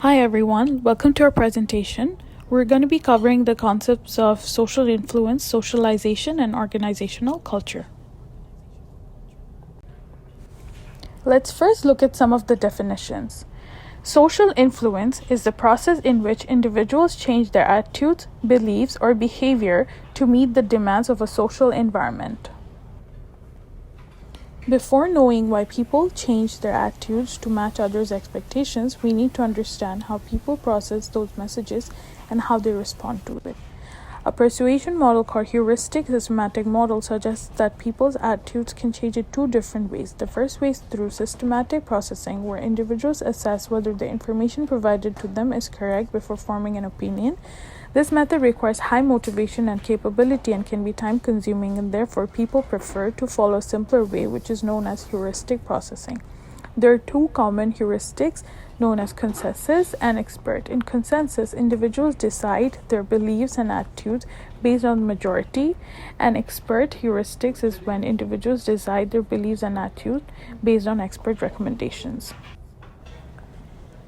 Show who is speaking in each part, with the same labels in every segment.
Speaker 1: Hi everyone, welcome to our presentation. We're going to be covering the concepts of social influence, socialization, and organizational culture. Let's first look at some of the definitions. Social influence is the process in which individuals change their attitudes, beliefs, or behavior to meet the demands of a social environment. Before knowing why people change their attitudes to match others' expectations, we need to understand how people process those messages and how they respond to it. A persuasion model called heuristic systematic model suggests that people's attitudes can change in two different ways. The first way is through systematic processing, where individuals assess whether the information provided to them is correct before forming an opinion. This method requires high motivation and capability and can be time-consuming, and therefore people prefer to follow a simpler way, which is known as heuristic processing. There are two common heuristics known as consensus and expert. In consensus, individuals decide their beliefs and attitudes based on the majority, and expert heuristics is when individuals decide their beliefs and attitudes based on expert recommendations.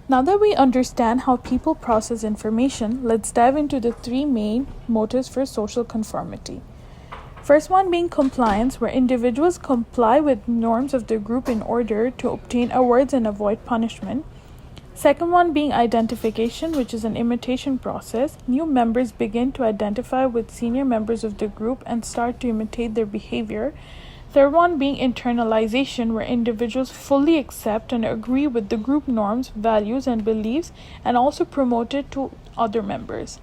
Speaker 1: Now that we understand how people process information, let's dive into the three main motives for social conformity. First one being compliance, where individuals comply with norms of the group in order to obtain awards and avoid punishment. Second one being identification, which is an imitation process. New members begin to identify with senior members of the group and start to imitate their behavior. Third one being internalization, where individuals fully accept and agree with the group norms, values, and beliefs, and also promote it to other members.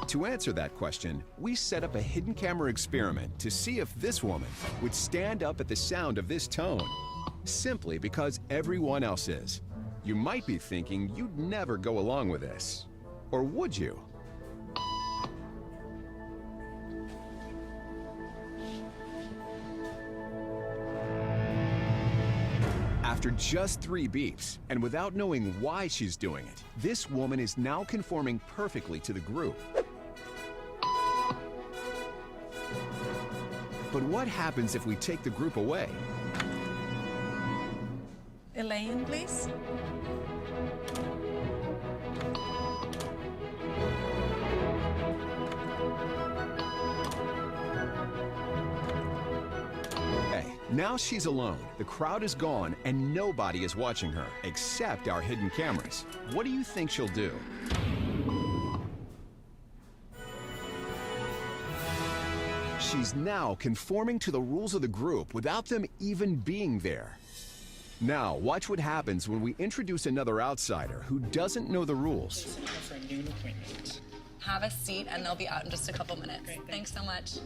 Speaker 2: To answer that question, we set up a hidden camera experiment to see if this woman would stand up at the sound of this tone, simply because everyone else is. You might be thinking you'd never go along with this. Or would you? After just 3 beeps, and without knowing why she's doing it, this woman is now conforming perfectly to the group. But what happens if we take the group away?
Speaker 3: Elaine, please.
Speaker 2: Now she's alone. The crowd is gone and nobody is watching her except our hidden cameras. What do you think she'll do? She's now conforming to the rules of the group without them even being there. Now, watch what happens when we introduce another outsider who doesn't know the rules.
Speaker 3: For a noon appointment. Have a seat and they'll be out in just a couple minutes. Great, thanks so much.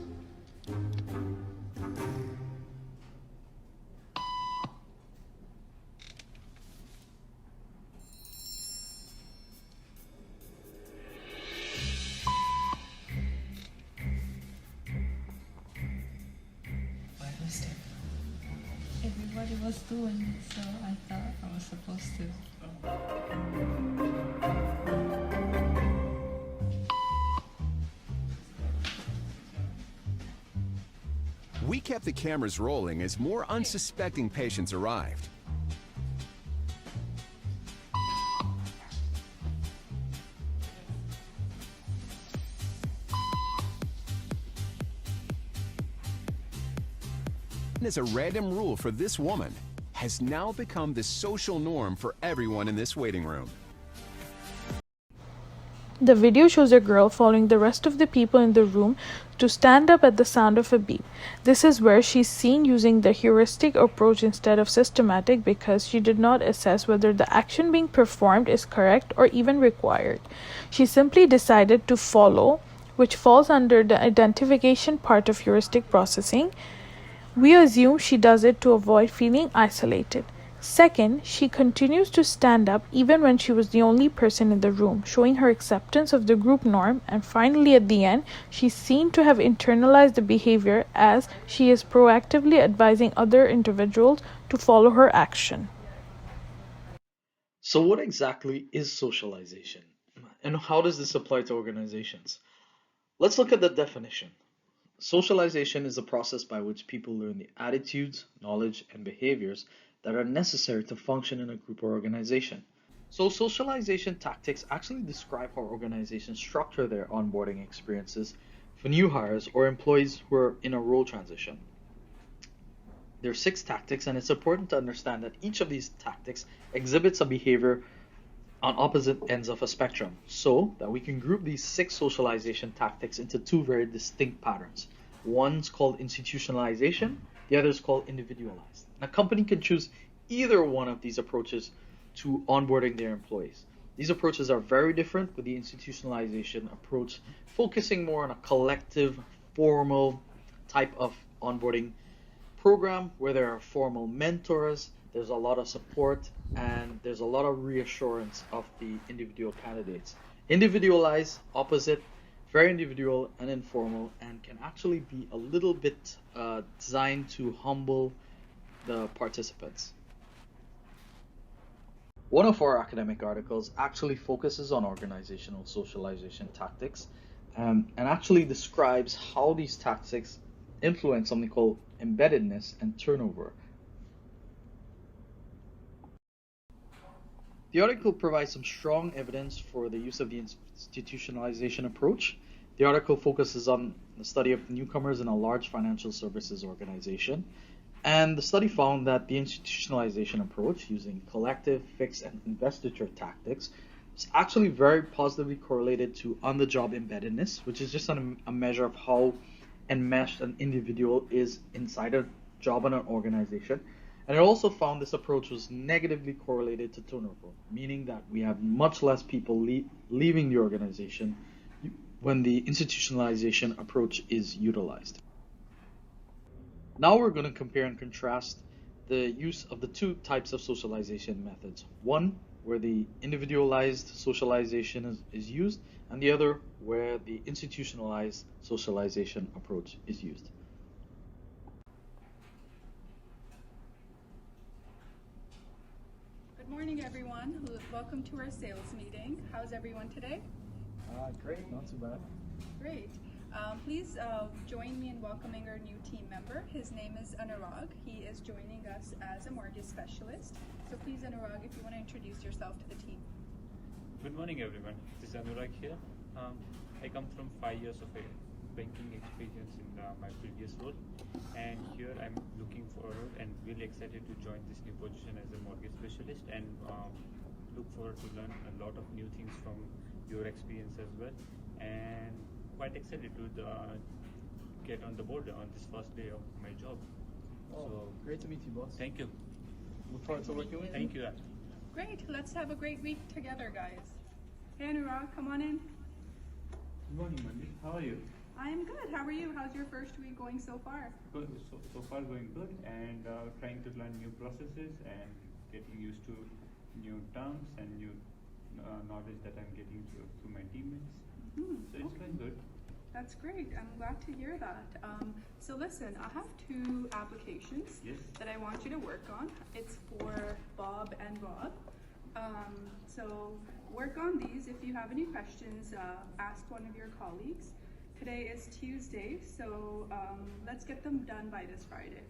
Speaker 4: Everybody was doing it, so I thought I was supposed to.
Speaker 2: We kept the cameras rolling as more unsuspecting patients arrived. As a random rule for this woman has now become the social norm for everyone in this waiting room.
Speaker 1: The video shows a girl following the rest of the people in the room to stand up at the sound of a beep. This is where she's seen using the heuristic approach instead of systematic because she did not assess whether the action being performed is correct or even required. She simply decided to follow, which falls under the identification part of heuristic processing. We assume she does it to avoid feeling isolated. Second, she continues to stand up even when she was the only person in the room, showing her acceptance of the group norm. And finally, at the end, she's seen to have internalized the behavior as she is proactively advising other individuals to follow her action.
Speaker 5: So what exactly is socialization? And how does this apply to organizations? Let's look at the definition. Socialization is a process by which people learn the attitudes, knowledge, and behaviors that are necessary to function in a group or organization. So, socialization tactics actually describe how organizations structure their onboarding experiences for new hires or employees who are in a role transition. There are six tactics, and it's important to understand that each of these tactics exhibits a behavior on opposite ends of a spectrum, so that we can group these six socialization tactics into two very distinct patterns. One's called institutionalization, the other is called individualized. And a company can choose either one of these approaches to onboarding their employees. These approaches are very different, with the institutionalization approach focusing more on a collective, formal type of onboarding program where there are formal mentors, there's a lot of support, and there's a lot of reassurance of the individual candidates. Individualized, opposite, very individual and informal, and can actually be a little bit designed to humble the participants. One of our academic articles actually focuses on organizational socialization tactics and actually describes how these tactics influence something called embeddedness and turnover. The article provides some strong evidence for the use of the institutionalization approach. The article focuses on the study of newcomers in a large financial services organization. And the study found that the institutionalization approach using collective, fixed, and investiture tactics is actually very positively correlated to on-the-job embeddedness, which is just a measure of how enmeshed an individual is inside a job in an organization. And it also found this approach was negatively correlated to turnover, meaning that we have much less people leaving the organization when the institutionalization approach is utilized. Now we're going to compare and contrast the use of the two types of socialization methods. One, where the individualized socialization is used, and the other, where the institutionalized socialization approach is used.
Speaker 6: Good morning, everyone. Welcome to our sales meeting. How's everyone today?
Speaker 5: Great, not too bad.
Speaker 6: Great. Please join me in welcoming our new team member. His name is Anurag. He is joining us as a mortgage specialist. So please, Anurag, if you want to introduce yourself to the team.
Speaker 7: Good morning, everyone. This is Anurag here. I come from 5 years of banking experience in my previous role, and here I'm looking forward and really excited to join this new position as a mortgage specialist, and look forward to learn a lot of new things from your experience as well, and quite excited to get on the board on this first day of my job.
Speaker 5: Oh, so great to meet you, boss.
Speaker 7: Thank you.
Speaker 5: Look forward to working with you.
Speaker 7: Thank you.
Speaker 6: Great. Let's have a great week together, guys. Hey, Anurag, come on in.
Speaker 7: Good morning, Mandy. How are you?
Speaker 6: I'm good. How are you? How's your first week going so far?
Speaker 7: So far going good, and trying to learn new processes and getting used to new terms and new knowledge that I'm getting through my teammates. So it's going good.
Speaker 6: That's great. I'm glad to hear that. So listen, I have two applications that I want you to work on. It's for Bob and Rob. So work on these. If you have any questions, ask one of your colleagues. Today is Tuesday, so let's get them done by this Friday.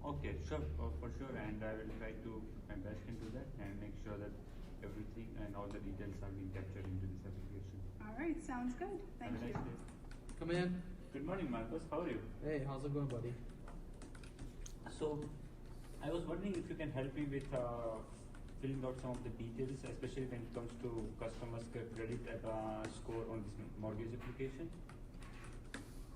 Speaker 7: Okay, sure, for sure, and I will try to put my best into that and make sure that everything and all the details are being captured into this application.
Speaker 6: All right, sounds good. Thank you.
Speaker 7: Have a nice day.
Speaker 8: Come in.
Speaker 7: Good morning, Marcus. How are you?
Speaker 8: Hey, how's it going, buddy?
Speaker 7: So, I was wondering if you can help me with filling out some of the details, especially when it comes to customers' credit score on this mortgage application.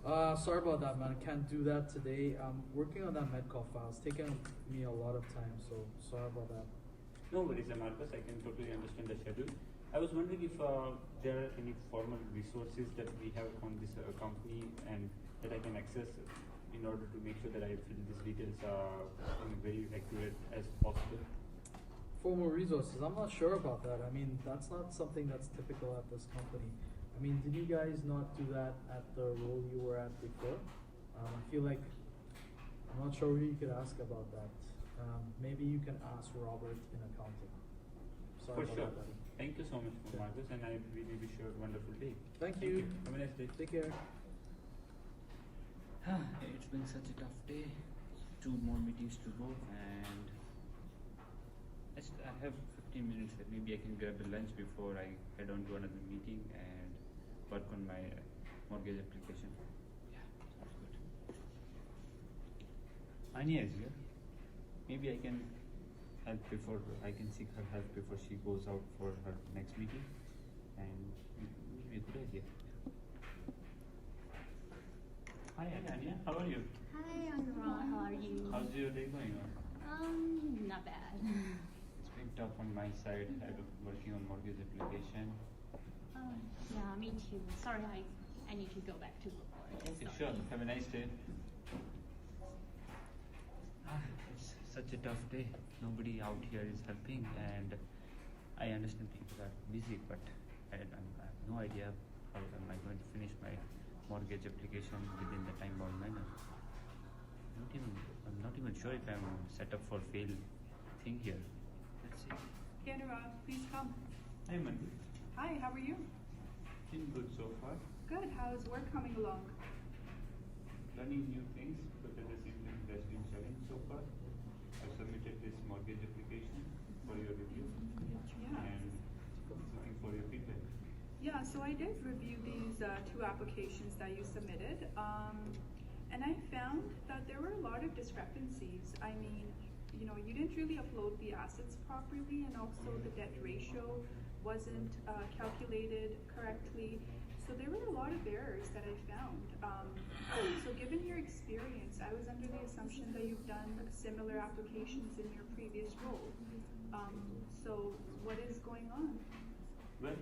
Speaker 8: Sorry about that, man. I can't do that today. I'm working on that Medcall file. It's taken me a lot of time, so sorry about that.
Speaker 7: No worries, Marcus. I can totally understand the schedule. I was wondering if there are any formal resources that we have on this company and that I can access in order to make sure that I fill these details very accurate as possible.
Speaker 8: Formal resources. I'm not sure about that. I mean, that's not something that's typical at this company. I mean, did you guys not do that at the role you were at before? I feel like I'm not sure who you could ask about that. Maybe you can ask Robert in accounting. Sorry
Speaker 7: For
Speaker 8: about
Speaker 7: sure.
Speaker 8: that, buddy.
Speaker 7: Thank you so much, Marcus, and I really wish you a wonderful day.
Speaker 8: Thank you.
Speaker 7: Have a nice day.
Speaker 8: Take care.
Speaker 9: It's been such a tough day. 2 more meetings to go, and
Speaker 7: I have 15 minutes. Maybe I can grab a lunch before I head on to another meeting and work on my mortgage application. Yeah, sounds good. Anya is here. Maybe I can seek her help before she goes out for her next meeting, and maybe a good idea. Hi Anya, how are you?
Speaker 9: Hi, I'm Ron. How are you?
Speaker 7: How's your day going on?
Speaker 9: Not bad.
Speaker 7: It's been tough on my side. I'm working on mortgage application.
Speaker 9: Yeah, me too. Sorry, I need to go back to work.
Speaker 7: Okay, sure. Have a nice day. It's such a tough day. Nobody out here is helping, and I understand people are busy, but I have no idea how am I going to finish my mortgage application within the time-bound manner. I'm not even sure if I'm set up for fail thing here. Let's see.
Speaker 6: Anurag, please come.
Speaker 7: Hi Mandy.
Speaker 6: Hi, how are you?
Speaker 7: Been good so far.
Speaker 6: Good. How's work coming along?
Speaker 7: Learning new things, but at the same time that's been challenging so far. I've submitted this mortgage application for your review,
Speaker 6: Yeah.
Speaker 7: and looking for your feedback.
Speaker 6: Yeah, so I did review these two applications that you submitted, and I found that there were a lot of discrepancies. I mean, you didn't really upload the assets properly, and also the debt ratio wasn't calculated correctly. So there were a lot of errors that I found. So given your experience, I was under the assumption that you've done similar applications in your previous role. So what is going on?
Speaker 7: Well,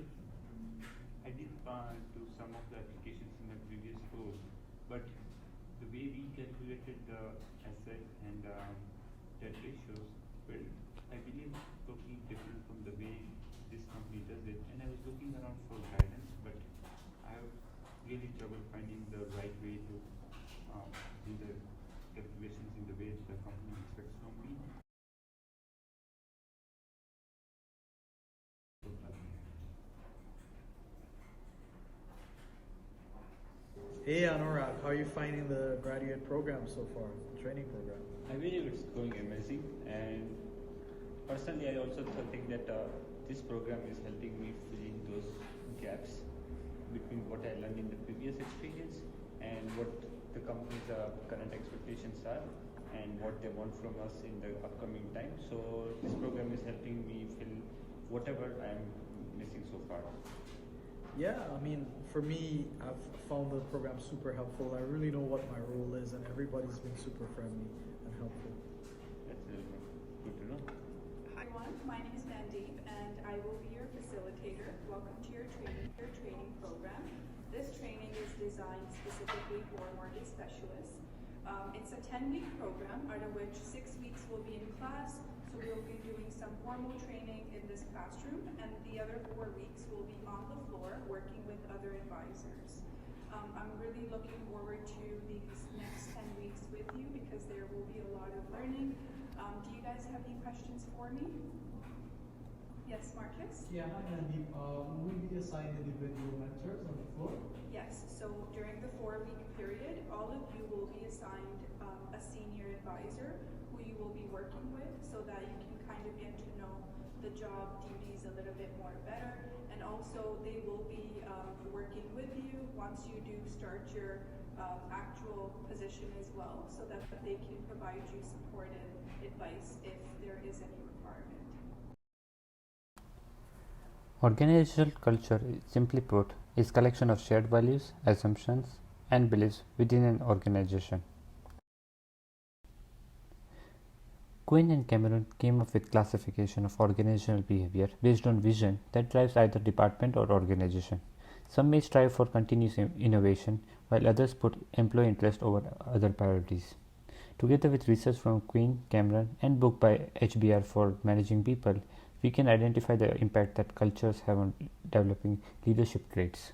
Speaker 7: I did do some of the applications in my previous role, but the way we calculated the asset and debt ratios, well, I believe totally different from the way this company does it. And I was looking around for guidance, but I have really trouble finding the right way to do the calculations in the way the company expects from me.
Speaker 8: Hey Anurag, how are you finding the graduate program so far, the training program?
Speaker 7: I believe it's going amazing, and personally I also think that this program is helping me fill in those gaps between what I learned in the previous experience and what the company's current expectations are and what they want from us in the upcoming time. So this program is helping me fill whatever I'm missing so far.
Speaker 8: Yeah, I mean, for me, I've found the program super helpful. I really know what my role is, and everybody's been super friendly and helpful.
Speaker 7: That's good to know.
Speaker 6: Hi everyone, my name is Mandeep, and I will be your facilitator. Welcome to your training program. This training is designed specifically for mortgage specialists. It's a 10-week program, out of which 6 weeks will be in class. So we'll be doing some formal training in this classroom, and the other 4 weeks will be on the floor working with other advisors. I'm really looking forward to these next 10 weeks with you because there will be a lot of learning. Do you guys have any questions for me? Yes, Marcus?
Speaker 8: Yeah, hi Mandeep. Will we be assigned individual mentors on the floor?
Speaker 6: Yes, so during the 4-week period, all of you will be assigned a senior advisor who you will be working with so that you can kind of get to know the job duties a little bit more better. And also they will be working with you once you do start your actual position as well, so that they can provide you support and advice if there is any requirement.
Speaker 10: Organizational culture, simply put, is collection of shared values, assumptions, and beliefs within an organization. Quinn and Cameron came up with classification of organizational behavior based on vision that drives either department or organization. Some may strive for continuous innovation, while others put employee interest over other priorities. Together with research from Quinn, Cameron, and book by HBR for managing people, we can identify the impact that cultures have on developing leadership traits.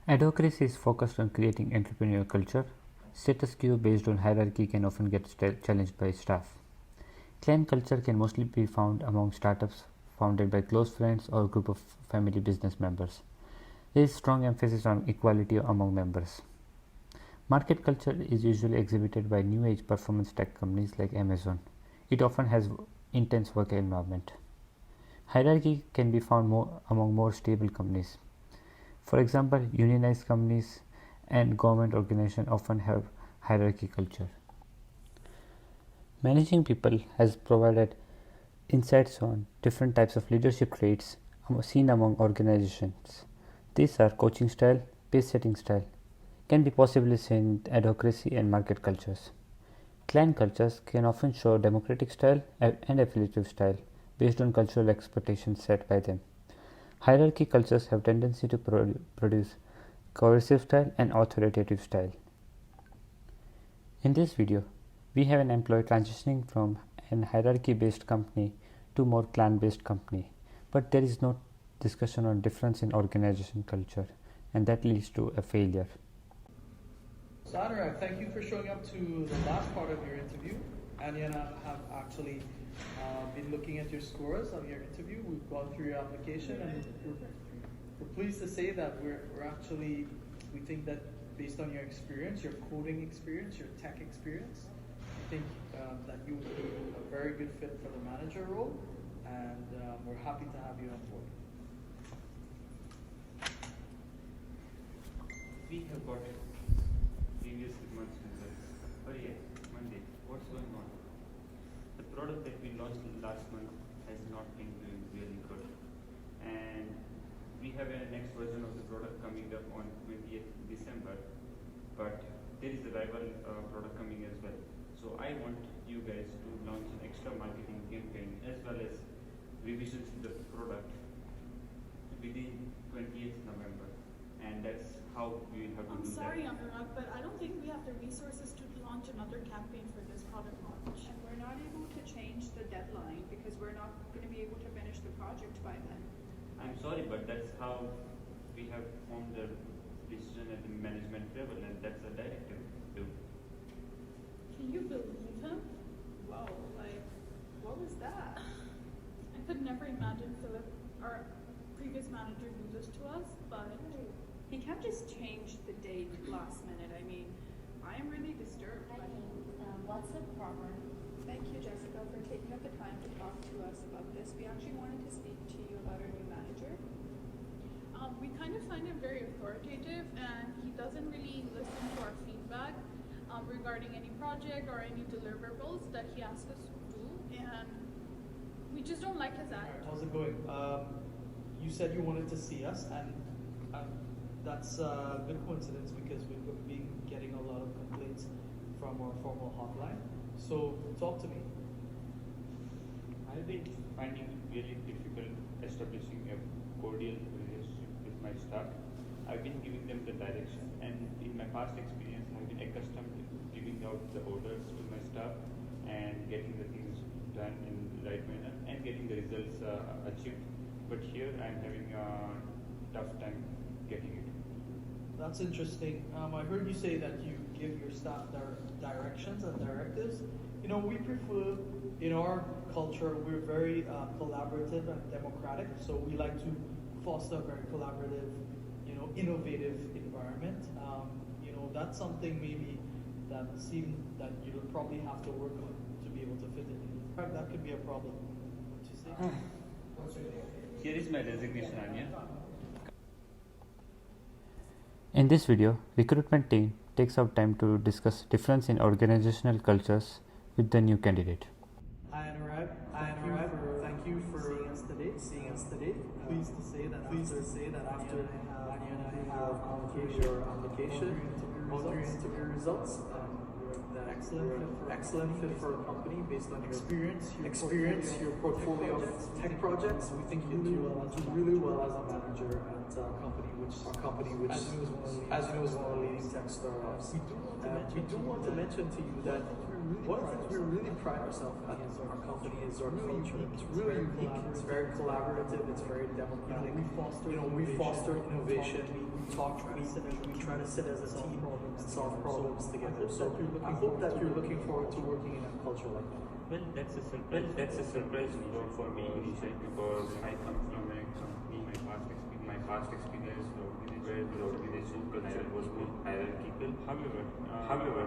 Speaker 10: Adhocracy is focused on creating entrepreneurial culture. Status quo based on hierarchy can often get challenged by staff. Clan culture can mostly be found among startups founded by close friends or group of family business members. There is strong emphasis on equality among members. Market culture is usually exhibited by new age performance tech companies like Amazon. It often has intense work environment. Hierarchy can be found among more stable companies. For example, unionized companies and government organizations often have hierarchy culture. Managing people has provided insights on different types of leadership traits seen among organizations. These are coaching style, pace setting style, can be possibly seen in adhocracy and market cultures. Clan cultures can often show democratic style and affiliative style based on cultural expectations set by them. Hierarchy cultures have tendency to produce coercive style and authoritative style. In this video, we have an employee transitioning from an hierarchy-based company to more clan-based company, but there is no discussion on difference in organization culture, and that leads to a failure.
Speaker 8: So Anurag, thank you for showing up to the last part of your interview. Anya and I have actually been looking at your scores of your interview. We've gone through your application, and we're pleased to say that we think that based on your experience, your coding experience, your tech experience, I think that you would be a very good fit for the manager role, and we're happy to have you on board.
Speaker 7: We have got previous month's results. Oh yeah, Monday. What's going on? The product that we launched last month has not been doing really good, and we have a next version of the product coming up on 20th December, but there is a rival product coming as well. So I want you guys to launch an extra marketing campaign as well as revisions to the product within 20th November, and that's how we have to do that.
Speaker 1: I'm sorry, Anurag, but I don't think we have the resources to launch another campaign for this product launch.
Speaker 6: And we're not able to change the deadline because we're not going to be able to finish the project by then.
Speaker 7: I'm sorry, but that's how we have formed the decision at the management level, and that's a directive.
Speaker 1: Can you believe him?
Speaker 6: Whoa, like, what was that?
Speaker 1: I could never imagine Philip, our previous manager, do this to us, but
Speaker 6: He can't just change the date last minute. I mean, I am really disturbed.
Speaker 9: What's the problem?
Speaker 6: Thank you, Jessica, for taking up the time to talk to us about this. We actually wanted to speak to you about our new manager.
Speaker 1: we kind of find him very authoritative, and he doesn't really listen to our feedback regarding any project or any deliverables that he asks us to do, and we just don't like his attitude.
Speaker 8: How's it going? You said you wanted to see us, and that's a good coincidence because we've been getting a lot of complaints from our formal hotline. So talk to me.
Speaker 7: I've been finding it really difficult establishing a cordial relationship with my staff. I've been giving them the direction, and in my past experience, I've been accustomed to giving out the orders to my staff and getting the things done in the right manner and getting the results achieved. But here, I'm having a tough time getting it.
Speaker 8: That's interesting. I heard you say that you give your staff directions and directives. You know, we prefer, in our culture, we're very collaborative and democratic. So we like to foster a very collaborative, innovative environment. That's something maybe that seems that you'll probably have to work on to be able to fit it in. That could be a problem. What you say?
Speaker 7: Here is my resignation, Anya.
Speaker 10: In this video, recruitment team takes out time to discuss difference in organizational cultures with the new candidate.
Speaker 8: Hi Anurag. Thank you for seeing us today. Pleased to say that after Anya and I have gone through your application, interview results, excellent fit for a company based on experience, your portfolio of tech projects. We think you do really well as a manager at a company which, as you know, is one of the leading tech startups. We do want to mention to you that one of the things we really pride ourselves in our company is our culture. It's really unique. It's very collaborative. It's very democratic. We foster innovation. We try to sit as a team and solve problems together. So I hope that you're looking forward to working in a culture like that.
Speaker 7: Well, that's a surprise for me initially because I come from a company, my past experience my past experience where the organization culture was more hierarchical. However,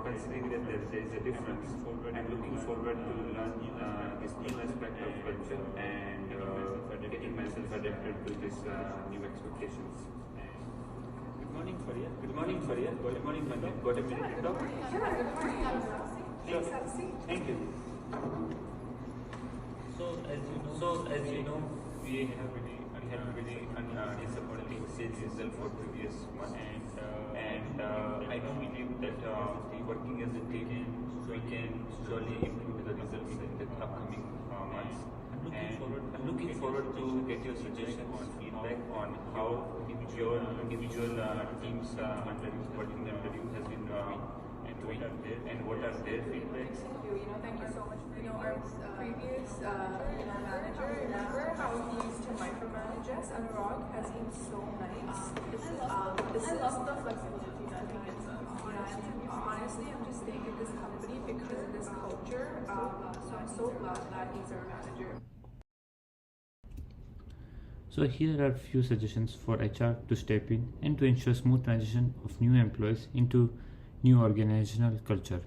Speaker 7: considering that there is a difference, I'm looking forward to learn this new aspect of culture and getting myself adapted to these new expectations. Good morning, Faria. Good morning, Faria. Good morning, Mandeep. Got a minute to talk?
Speaker 6: Yeah, good morning. Please have a seat.
Speaker 7: Thank you. So as you know, we have really disappointing sales result for previous month, and I do believe that working as a team, we can surely improve the results in the upcoming months. And I'm looking forward to get your suggestion on feedback on how your individual teams working under you has been doing, and what are their feedbacks.
Speaker 6: Thank you so much. Our previous manager, remember how he used to micromanage us? Anurag has been so nice. I love the flexibility that he gives us. Honestly, I'm just staying at this company because of this culture. So I'm so glad that he's our manager.
Speaker 10: So here are a few suggestions for HR to step in and to ensure smooth transition of new employees into new organizational culture.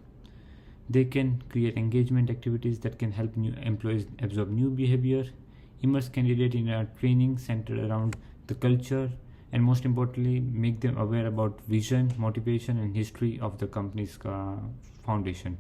Speaker 10: They can create engagement activities that can help new employees absorb new behavior, immerse candidates in a training centered around the culture, and most importantly, make them aware about vision, motivation, and history of the company's foundation.